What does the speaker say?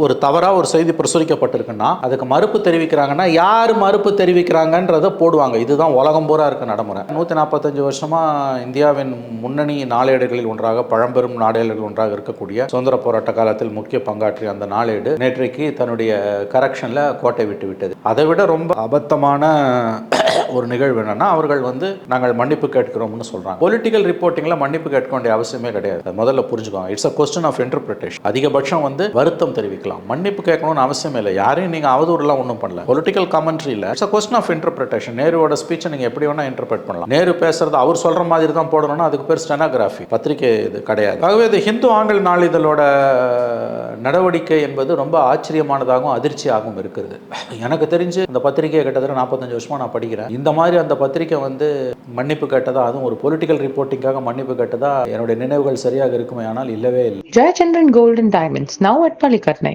ஒரு தவறா ஒரு செய்தி பிரசுரிக்கப்பட்டிருக்குன்னா அதுக்கு மறுப்பு தெரிவிக்கிறாங்கன்னா யார் மறுப்பு தெரிவிக்கிறாங்கன்றத போடுவாங்க. இதுதான் உலகம் பூரா இருக்க நடைமுறை. 145 வருஷமா இந்தியாவின் முன்னணி நாளேடுகளில் ஒன்றாக, பழம்பெரும் நாளேடுகளில் ஒன்றாக இருக்கக்கூடிய சுதந்திர போராட்ட காலத்தில் முக்கிய பங்காற்றிய அந்த நாளேடு நேற்றைக்கு தன்னுடைய கரெக்ஷன்ல கோட்டை விட்டு விட்டது. அதை விட ரொம்ப அபத்தமான ஒரு நிகழ்வு என்னன்னா, அவர்கள் நாங்கள் மன்னிப்பு கேட்கிறோம்னு சொல்றாங்க. பொலிட்டிக்கல் ரிப்போர்ட்டிங்ல மன்னிப்பு கேட்க வேண்டிய அவசியமே கிடையாது. முதல்ல புரிஞ்சுக்கோங்க. It's a question of interpretation. அதிகபட்சம் வருத்தம் தெரிவிக்கலாம். மன்னிப்பு கேட்கணும்னு அவசியம் இல்லை. யாரையும் நீங்க அவதூறுலாம் ஒன்றும் பண்ணல. பொலிட்டிக்கல் கமெண்ட்ரியில் it's a question of interpretation. நேருவோட ஸ்பீச்சை நீங்க எப்படி வேணா இன்டர்பிரட் பண்ணலாம். நேரு பேசுறது அவர் சொல்ற மாதிரி தான் போடணும்னா அதுக்கு பேர் ஸ்டெனோகிராஃபி. பத்திரிகை இது கிடையாது. ஆகவே இது ஹிந்து ஆங்கில நாளிதழோட நடவடிக்கை என்பது ரொம்ப ஆச்சரியமானதாகவும் அதிர்ச்சியாகவும் இருக்கிறது. எனக்கு தெரிஞ்சு இந்த பத்திரிகையை கிட்டத்தட்ட 45 வருஷமா நான் படிக்கிறேன். இந்த மாதிரி அந்த பத்திரிகை மன்னிப்பு கேட்டதா, அதுவும் ஒரு பொலிட்டிக்கல் ரிப்போர்ட்டிங்காக மன்னிப்பு கேட்டதா என்னுடைய நினைவுகள் சரியாக இருக்குமே ஆனால் இல்லவே இல்லை. Jayachandran Gold and Diamonds, now at Palikatnai.